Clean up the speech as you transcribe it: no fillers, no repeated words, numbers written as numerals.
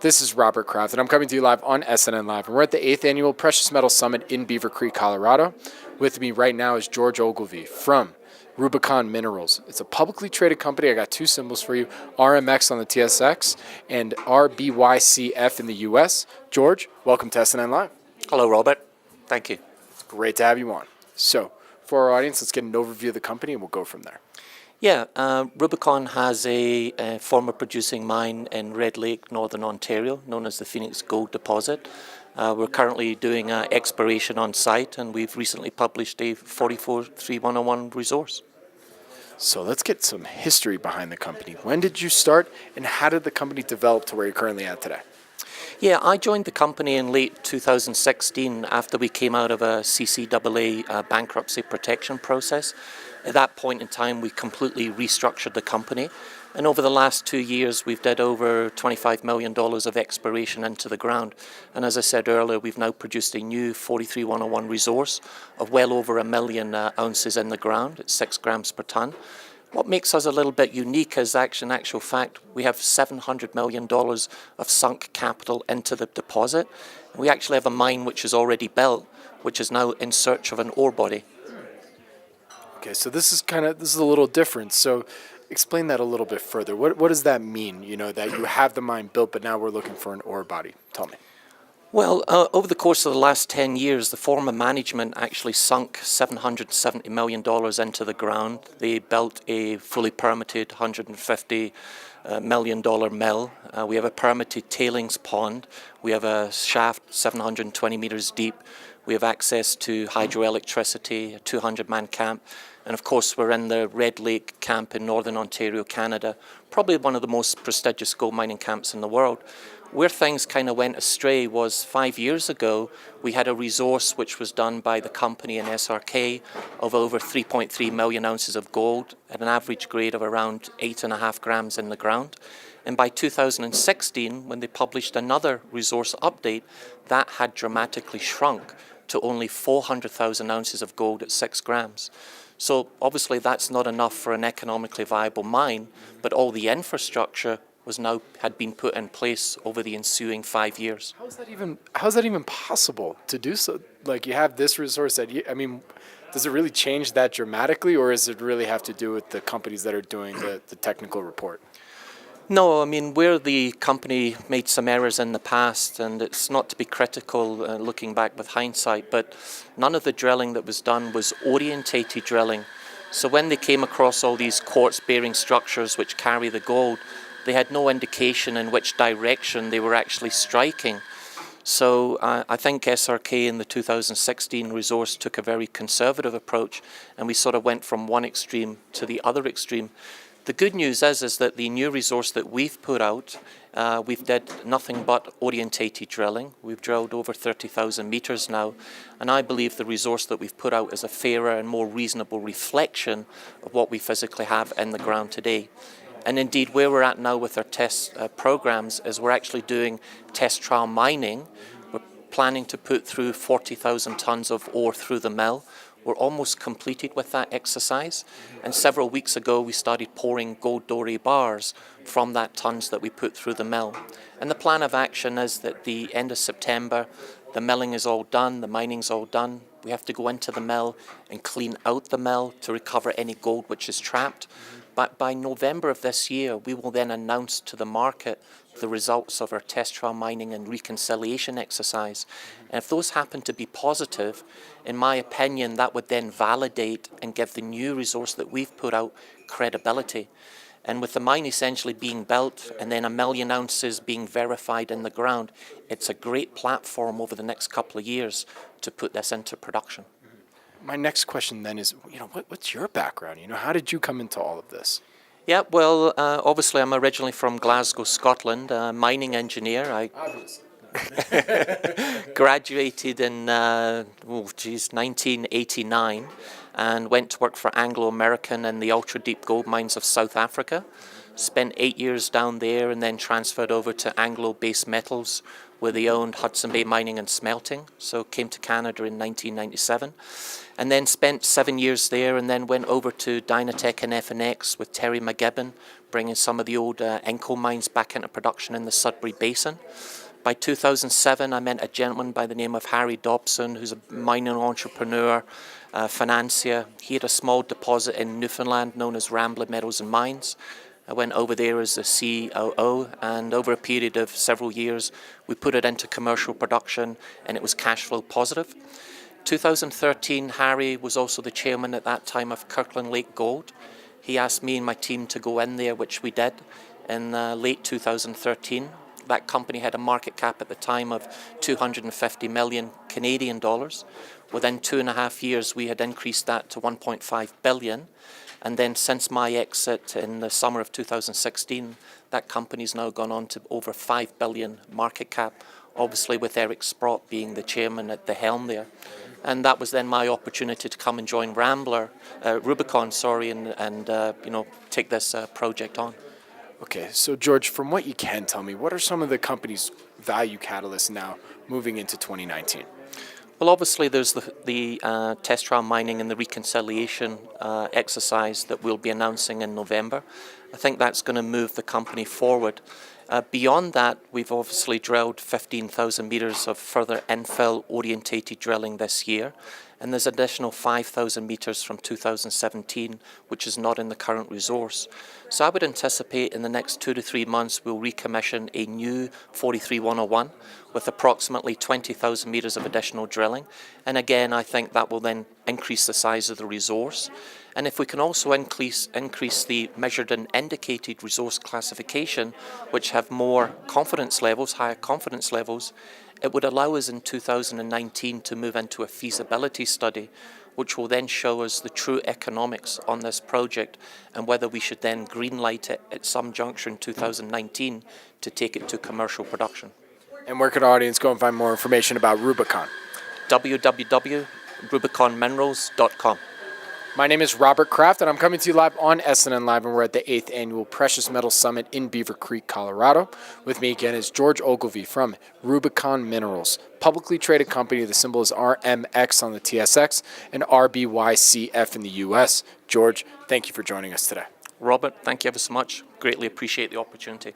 This is Robert Kraft, and I'm coming to you live on SNNLive. And we're at the 8th Annual Precious Metals Summit in Beaver Creek, Colorado. With me right now is George Ogilvie from Rubicon Minerals. It's a publicly traded company. I got two symbols for you, RMX on the TSX and RBYCF in the US. George, welcome to SNNLive. Hello, Robert. Thank you. It's great to have you on. So, for our audience, let's get an overview of the company and we'll go from there. Yeah, Rubicon has a former producing mine in Red Lake, Northern Ontario, known as the Phoenix Gold Deposit. We're currently doing exploration on site, and we've recently published a 44-3101 resource. So let's get some history behind the company. When did you start, and how did the company develop to where you're currently at today? Yeah, I joined the company in late 2016 after we came out of a CCAA bankruptcy protection process. At that point in time, we completely restructured the company. And over the last 2 years, we've did over $25 million of exploration into the ground. And as I said earlier, we've now produced a new 43-101 resource of well over 1 million ounces in the ground at 6 grams per ton. What makes us a little bit unique is in actual fact, we have $700 million of sunk capital into the deposit. And we actually have a mine which is already built, which is now in search of an ore body. Okay, so this is a little different. So explain that a little bit further. What does that mean, that you have the mine built, but now we're looking for an ore body? Tell me. Well, over the course of the last 10 years, the former management actually sunk $770 million into the ground. They built a fully permitted $150 million mill. We have a permitted tailings pond. We have a shaft 720 meters deep. We have access to hydroelectricity, a 200-man camp. And of course, we're in the Red Lake camp in Northern Ontario, Canada, probably one of the most prestigious gold mining camps in the world. Where things kind of went astray was 5 years ago, we had a resource which was done by the company in SRK of over 3.3 million ounces of gold at an average grade of around 8.5 grams in the ground. And by 2016, when they published another resource update, that had dramatically shrunk to only 400,000 ounces of gold at 6 grams. So obviously that's not enough for an economically viable mine, but all the infrastructure had been put in place over the ensuing 5 years. How is that even possible to do so? Like, you have this resource does it really change that dramatically, or does it really have to do with the companies that are doing the technical report? No, where the company made some errors in the past, and it's not to be critical looking back with hindsight, but none of the drilling that was done was orientated drilling. So when they came across all these quartz-bearing structures which carry the gold, they had no indication in which direction they were actually striking. So I think SRK in the 2016 resource took a very conservative approach, and we sort of went from one extreme to the other extreme. The good news is that the new resource that we've put out, we've did nothing but orientated drilling. We've drilled over 30,000 meters now, and I believe the resource that we've put out is a fairer and more reasonable reflection of what we physically have in the ground today. And indeed, where we're at now with our test programs is we're actually doing test trial mining. We're planning to put through 40,000 tons of ore through the mill. We're almost completed with that exercise, and several weeks ago we started pouring gold doré bars from that tons that we put through the mill. And the plan of action is that the end of September, the milling is all done, the mining's all done. We have to go into the mill and clean out the mill to recover any gold which is trapped. But by November of this year, we will then announce to the market the results of our test trial mining and reconciliation exercise. And if those happen to be positive, in my opinion, that would then validate and give the new resource that we've put out credibility. And with the mine essentially being built and then 1 million ounces being verified in the ground, it's a great platform over the next couple of years to put this into production. My next question then is, what's your background? How did you come into all of this? Yeah, well, obviously I'm originally from Glasgow, Scotland, a mining engineer. I graduated in 1989 and went to work for Anglo American in the ultra-deep gold mines of South Africa. Spent 8 years down there and then transferred over to Anglo Base Metals, where they owned Hudson Bay Mining and Smelting. So came to Canada in 1997. And then spent 7 years there and then went over to Dynatech and FNX with Terry McGibbon, bringing some of the old Enco mines back into production in the Sudbury Basin. By 2007, I met a gentleman by the name of Harry Dobson, who's a mining entrepreneur, financier. He had a small deposit in Newfoundland known as Rambler Metals and Mines. I went over there as the COO, and over a period of several years, we put it into commercial production, and it was cash flow positive. 2013, Harry was also the chairman at that time of Kirkland Lake Gold. He asked me and my team to go in there, which we did in late 2013. That company had a market cap at the time of 250 million Canadian dollars. Within 2.5 years, we had increased that to 1.5 billion. And then since my exit in the summer of 2016, that company's now gone on to over 5 billion market cap, obviously with Eric Sprott being the chairman at the helm there. And that was then my opportunity to come and join Rubicon, and take this project on. Okay, so George, from what you can tell me, what are some of the company's value catalysts now moving into 2019? Well, obviously there's the test trial mining and the reconciliation exercise that we'll be announcing in November. I think that's going to move the company forward. Beyond that, we've obviously drilled 15,000 meters of further infill orientated drilling this year, and there's additional 5,000 meters from 2017, which is not in the current resource. So I would anticipate in the next 2 to 3 months we'll recommission a new 43101 with approximately 20,000 meters of additional drilling. And again, I think that will then increase the size of the resource. And if we can also increase the measured and indicated resource classification, which have more confidence levels, higher confidence levels, it would allow us in 2019 to move into a feasibility study, which will then show us the true economics on this project and whether we should then greenlight it at some juncture in 2019 to take it to commercial production. And where could our audience go and find more information about Rubicon? www.rubiconminerals.com. My name is Robert Kraft, and I'm coming to you live on SNNLive, and we're at the 8th Annual Precious Metals Summit in Beaver Creek, Colorado. With me again is George Ogilvie from Rubicon Minerals, publicly traded company. The symbol is RMX on the TSX and RBYCF in the U.S. George, thank you for joining us today. Robert, thank you ever so much. Greatly appreciate the opportunity.